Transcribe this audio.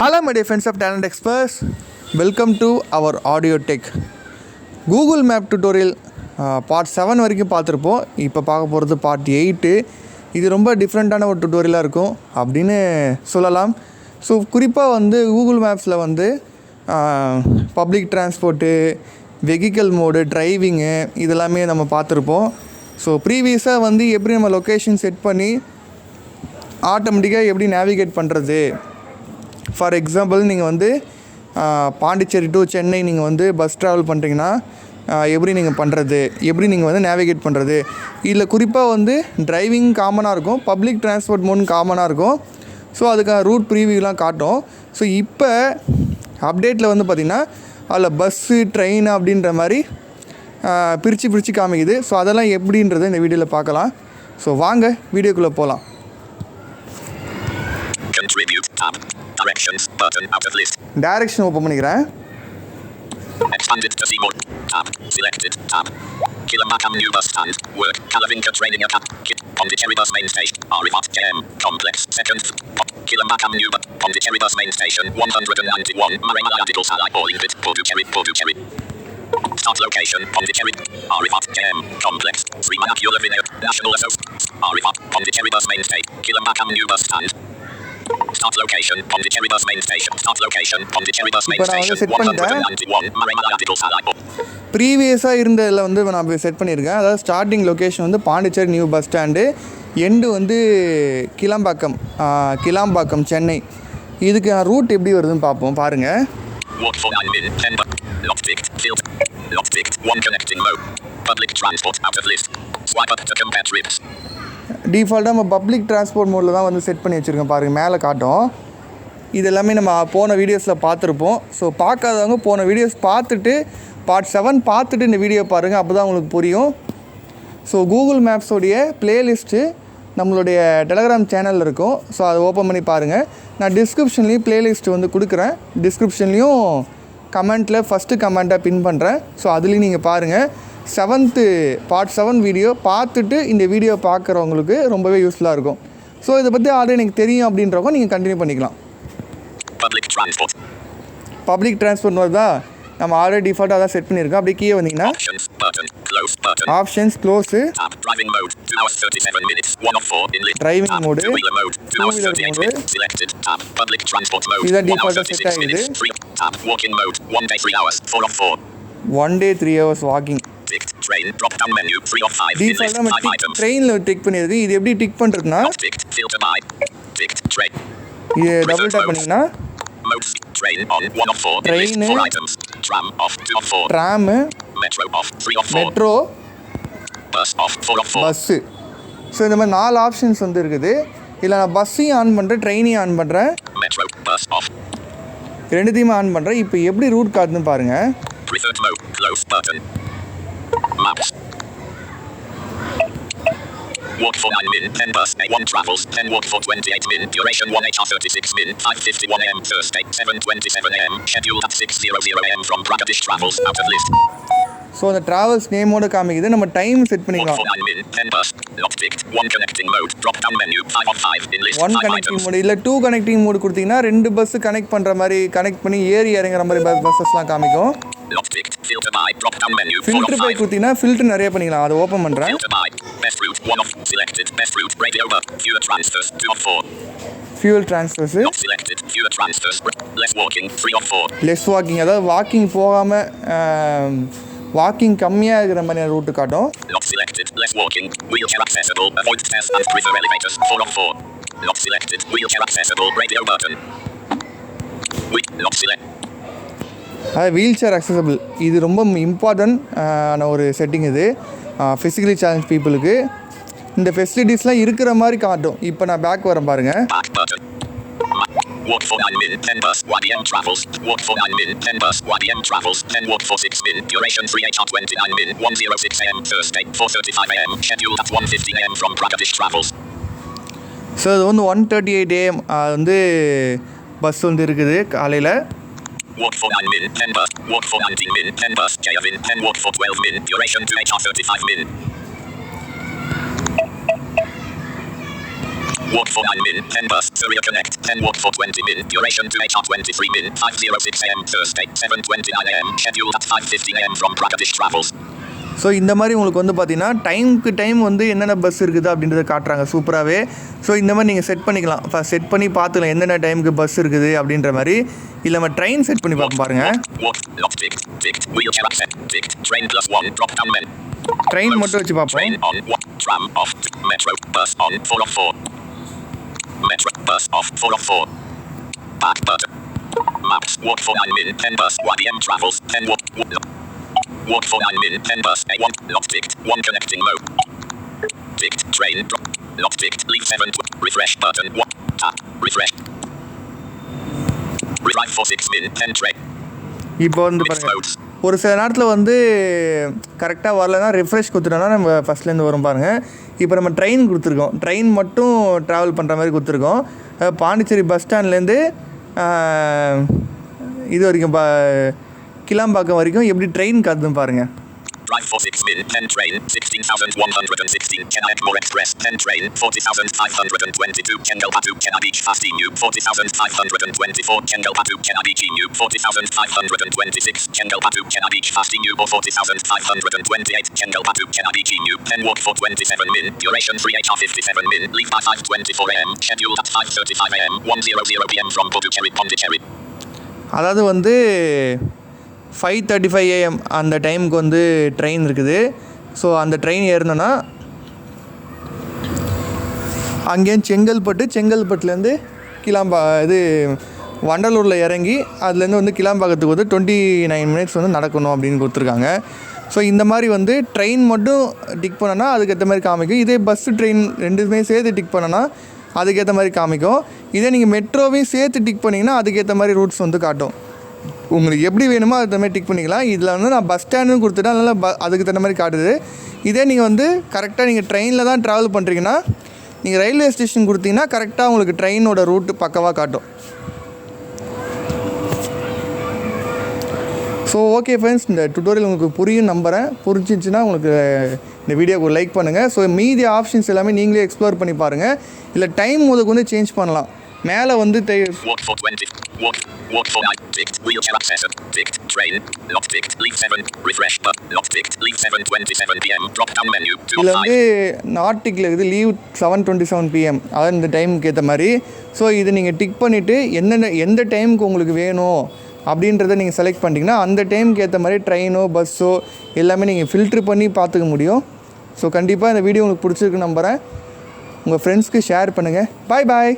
Hello my dear friends of Talent Experts, welcome to our audio tech. Google Map tutorial part 7 வரைக்கும் பார்த்துருப்போம். இப்போ பார்க்க போகிறது part 8. இது ரொம்ப டிஃப்ரெண்ட்டான ஒரு டுட்டோரியலாக இருக்கும் அப்படின்னு சொல்லலாம். ஸோ குறிப்பாக வந்து கூகுள் மேப்ஸில் வந்து public transport, vehicle mode, driving இதெல்லாமே நம்ம பார்த்துருப்போம். ஸோ ப்ரீவியஸாக வந்து எப்படி நம்ம லொக்கேஷன் செட் பண்ணி ஆட்டோமேட்டிக்காக எப்படி நேவிகேட் பண்ணுறது. ஃபார் எக்ஸாம்பிள் நீங்கள் வந்து பாண்டிச்சேரி டு சென்னை நீங்கள் வந்து பஸ் ட்ராவல் பண்ணுறீங்கன்னா எப்படி நீங்கள் பண்ணுறது, எப்படி நீங்கள் வந்து நேவிகேட் பண்ணுறது. இதில் குறிப்பாக வந்து டிரைவிங் காமனாக இருக்கும், பப்ளிக் டிரான்ஸ்போர்ட் மோட் காமனாக இருக்கும். ஸோ அதுக்கான ரூட் ப்ரீவியூலாம் காட்டும். ஸோ இப்போ அப்டேட்டில் வந்து பார்த்திங்கன்னா அதில் பஸ்ஸு, ட்ரெயின் அப்படின்ற மாதிரி பிரித்து காமிக்குது. ஸோ அதெல்லாம் எப்படின்றத இந்த வீடியோவில் பார்க்கலாம். ஸோ வாங்க வீடியோக்குள்ளே போகலாம். Directions button out of list. Direction open பண்ணிக்கிறேன். Expanded to see more. Tab. Selected. Tab. Kilomakam new bus stand. Work. Kalavinka training academy. Pondicherry bus main station. Arivat JM. Complex. Second. Kilomakam new bus. Pondicherry bus main station. 191. Maremala Salai. Porlingpit. Puducherry. Start location. Pondicherry. Arivat JM. Complex. Srimanakula Vinaya. National Association. Arivat. Pondicherry bus main station. Kilomakam new bus stand. Start location, Pondicherry bus main station. Start location, Pondicherry bus main station. 191 Maremala Salai. ப்ரீவியஸாக இருந்ததில் வந்து நான் set பண்ணியிருக்கேன். அதாவது starting location வந்து Pondicherry new bus stand, end வந்து கிளாம்பாக்கம் சென்னை. இதுக்கு root எப்படி வருதுன்னு பார்ப்போம். பாருங்கள். Walk for 9 min, 10 but not ticked, filter, not ticked, one connecting mode. Public transport out of list. Swipe up to compare trips. டிஃபால்ட்டாக நம்ம பப்ளிக் டிரான்ஸ்போர்ட் மோடில் தான் வந்து செட் பண்ணி வச்சுருக்கோம். பாருங்கள், மேலே காட்டும். இது எல்லாமே நம்ம போன வீடியோஸில் பார்த்துருப்போம். ஸோ பார்க்காதவங்க போன வீடியோஸ் பார்த்துட்டு பார்ட் 7 பார்த்துட்டு இந்த வீடியோ பாருங்கள், அப்போ தான் உங்களுக்கு புரியும். ஸோ கூகுள் மேப்ஸோடைய ப்ளேலிஸ்ட்டு நம்மளுடைய டெலகிராம் சேனலில் இருக்கும். ஸோ அதை ஓப்பன் பண்ணி பாருங்கள். நான் டிஸ்கிரிப்ஷன்லேயும் ப்ளேலிஸ்ட்டு வந்து கொடுக்குறேன். டிஸ்கிரிப்ஷன்லேயும் கமெண்ட்டில் ஃபஸ்ட்டு கமெண்ட்டாக பின் பண்ணுறேன். ஸோ அதுலேயும் நீங்கள் பாருங்கள். பார்ட் 7 வீடியோ பார்த்துட்டு இந்த வீடியோ பார்க்குறவங்களுக்கு ரொம்பவே யூஸ்ஃபுல்லாக இருக்கும். ஸோ இதை பற்றி ஆல்ரெடி எனக்கு தெரியும் அப்படின்றவங்க நீங்கள் கண்டினியூ பண்ணிக்கலாம். பப்ளிக் டிரான்ஸ்போர்ட் வருதா, நம்ம ஆல்ரெடி டிஃபால்ட்டாக தான் செட் பண்ணியிருக்கோம். அப்படியே கீழே வந்தீங்கன்னா options close, driving mode, 2 wheeler mode, இதான் டிஃபால்ட்டாக செட் ஆகிடுது. 1 day 3 hours வாக்கிங். டிஃபால்ட்டாக நம்ம ட்ரெயினில் டிக் பண்ணியிருக்கு. இது எப்படி டிக் பண்ணுறதுன்னா, இது டபுள் டேப் பண்ணிங்கன்னா train, tram, metro, bus. So இந்த மாதிரி 4 ஆப்ஷன்ஸ் வந்து இருக்குது. இல்லை நான் பஸ்ஸையும் ஆன் பண்ணுறேன், ட்ரெயினையும் ஆன் பண்ணுறேன், ரெண்டுத்தையுமே ஆன் பண்ணுறேன். இப்போ எப்படி ரூட் காட்டுன்னு பாருங்கள். Walk for 9 min, 10 bus, A1 travels, 10 walk for 28 min, duration 1 HR 36 min, 5:51 am Thursday, 7:27 am, scheduled at 6:00 am from Pragadish travels, out of list. So அந்த ட்ராவல்ஸ் நேமோட காமிக்குது. நம்ம டைம் செட் பண்ணிக்கலாம். 1 connecting mode, drop down menu, 5 of 5 in list. 1 connecting mode இல்லை 2 connecting mode கொடுத்தீங்கன்னா 2 bus connect பண்ணுற மாதிரி, connect பண்ணி ஏறி இறங்குற மாதிரி பஸ்ஸஸ்லாம் காமிக்கும். ஃபில்டர் பை கொடுத்தீங்கன்னா ஃபில்டர் நிறைய பண்ணிக்கலாம். அதை ஓப்பன் பண்ணுறேன். ஃபியூல் ட்ரான்ஸ்ஃபர்ஸ், லெஸ் வாக்கிங், அதாவது வாக்கிங் போகாமல் வாக்கிங் கம்மியாக இருக்கிற மாதிரி ரூட்டு காட்டும். அது வீல் சேர் அக்சசபிள். இது ரொம்ப இம்பார்ட்டன்ட் ஆன ஒரு செட்டிங். இது ஃபிசிக்கலி சேலஞ்ச் பீப்புளுக்கு இந்த ஃபெசிலிட்டிஸ்லாம் இருக்கிற மாதிரி காட்டும். இப்போ நான் பேக் வரேன் பாருங்கள். Walk for 9 min, 10 bus, YDM travels. Walk for 9 min, 10 bus, YDM travels. 10 walk for 6 min, duration 3 HR 29 min, 1:06 am Thursday, 4:35 am, scheduled at 1:15 am from Pragadish travels. So அது வந்து 1:38 am வந்து பஸ் வந்து இருக்குது காலையில். Walk for 9 min, 10 bus, walk for 19 min, 10 bus, Jayavin, 10 walk for 12 min, duration 2 HR 35 min. Walk for 9 min. 10 bus. Courier Connect. 10 walk for 20 min. Duration to HR 23 min. 5:06 a.m. Thursday. 7:29 a.m. Scheduled at 5:15 a.m. from Pragadish Travels. So இந்த மாதிரி உங்களுக்கு வந்து பார்த்தீங்கன்னா டைமுக்கு time வந்து என்னென்ன bus இருக்குது அப்படின்றத காட்டுறாங்க சூப்பராகவே. ஸோ இந்த மாதிரி நீங்கள் செட் பண்ணிக்கலாம். ஃபஸ்ட் செட் பண்ணி பார்த்துக்கலாம் என்னென்ன டைமுக்கு பஸ் இருக்குது அப்படின்ற மாதிரி. இல்லை நம்ம ட்ரெயின் செட் பண்ணி பார்ப்போம் பாருங்கள். ட்ரெயின் மட்டும் வச்சு பார்ப்போம். Maps. Walk for 9 min. 10 bus. YDM Travels. 10 walk. Walk for 9 min. 10 bus. A1. Locked ticked. 1 connecting mode. Ticked. Train. Locked ticked. Leave 7. Refresh button. 1. Tap. Refresh. Rewrite for 6 min. 10 train. இப்போ வந்து பாருங்கள், ஒரு சில நேரத்தில் வந்து கரெக்டாக வரலன்னா ரெஃப்ரெஷ் கொடுத்துட்டோன்னா நம்ம ஃபஸ்ட்லேருந்து வரும் பாருங்கள். இப்போ நம்ம ட்ரெயின் கொடுத்துருக்கோம். ட்ரெயின் மட்டும் ட்ராவல் பண்ணுற மாதிரி கொடுத்துருக்கோம். பாண்டிச்சேரி பஸ் ஸ்டாண்ட்லேருந்து இது வரைக்கும் கிளாம்பாக்கம் வரைக்கும் எப்படி ட்ரெயின் காத்துன்னு பாருங்கள். Drive for 6 min. 10 train. 16,116. Kenai-Egmore Express. 10 train. 40,522. Kengalpatu Kenai-Beach Fast New. 40,524. Kengalpatu Kenai-Beach New. 40,526. Kengalpatu Kenai-Beach Fast New. 40,528. Kengalpatu Kenai-Beach New. 10 walk for 27 min. Duration 3 HR 57 min. Leave by 5:24 a.m. Scheduled at 5:35 a.m. 1:00 p.m. from Puducherry, Pondicherry. அதாவது வந்து 5:35 AM அந்த டைமுக்கு வந்து train இருக்குது. So அந்த train ஏறினோன்னா அங்கேயும் செங்கல்பட்டுலேருந்து இது வண்டலூரில் இறங்கி அதுலேருந்து வந்து கிளாம்பாக்கத்துக்கு வந்து 29 minutes வந்து நடக்கணும் அப்படின்னு கொடுத்துருக்காங்க. ஸோ இந்த மாதிரி வந்து ட்ரெயின் மட்டும் டிக் பண்ணோன்னா அதுக்கேற்ற மாதிரி காமிக்கும். இதே பஸ்ஸு ட்ரெயின் ரெண்டுமே சேர்த்து டிக் பண்ணோன்னா அதுக்கேற்ற மாதிரி காமிக்கும். இதே நீங்கள் மெட்ரோவையும் சேர்த்து டிக் பண்ணிங்கன்னா அதுக்கேற்ற மாதிரி ரூட்ஸ் வந்து காட்டும். உங்களுக்கு எப்படி வேணுமோ அது மாதிரி டிக் பண்ணிக்கலாம். இதில் வந்து நான் பஸ் ஸ்டாண்டுன்னு கொடுத்துட்டா அதனால் அதுக்கு தகுந்த மாதிரி காட்டுது. இதே நீங்கள் வந்து கரெக்டாக நீங்கள் ட்ரெயினில் தான் ட்ராவல் பண்ணுறீங்கன்னா நீங்கள் ரயில்வே ஸ்டேஷன் கொடுத்தீங்கன்னா கரெக்டாக உங்களுக்கு ட்ரெயினோட ரூட்டு பக்கவாக காட்டும். ஸோ ஓகே ஃப்ரெண்ட்ஸ், இந்த டுட்டோரியல் உங்களுக்கு புரியும் நம்புகிறேன். புரிஞ்சிச்சுன்னா உங்களுக்கு இந்த வீடியோக்கு லைக் பண்ணுங்கள். ஸோ மீதி ஆப்ஷன்ஸ் எல்லாமே நீங்களே எக்ஸ்ப்ளோர் பண்ணி பாருங்கள். இல்லை டைம் முதற்கு வந்து சேஞ்ச் பண்ணலாம். மேலே வந்து Walk for 9. Ticked. Wheelchair accessor. Ticked. Train. Lock ticked. Leave 7. Refresh. Lock ticked. Leave 7:27 p.m. Drop down menu. இதில் வந்து நாட் டிக்கில் இருக்குது. Leave 7:27 p.m. அதாவது இந்த டைமுக்கு ஏற்ற மாதிரி. ஸோ இது நீங்கள் டிக் பண்ணிவிட்டு எந்த டைமுக்கு உங்களுக்கு வேணும் அப்படின்றத நீங்கள் செலக்ட் பண்ணிட்டீங்கன்னா அந்த டைமுக்கு ஏற்ற மாதிரி ட்ரெயினோ பஸ்ஸோ எல்லாமே நீங்கள் ஃபில்ட்ரு பண்ணி பார்த்துக்க முடியும். ஸோ கண்டிப்பாக இந்த வீடியோ உங்களுக்கு பிடிச்சிருக்கு நம்புகிறேன். உங்கள் ஃப்ரெண்ட்ஸ்க்கு ஷேர் பண்ணுங்கள். பாய்.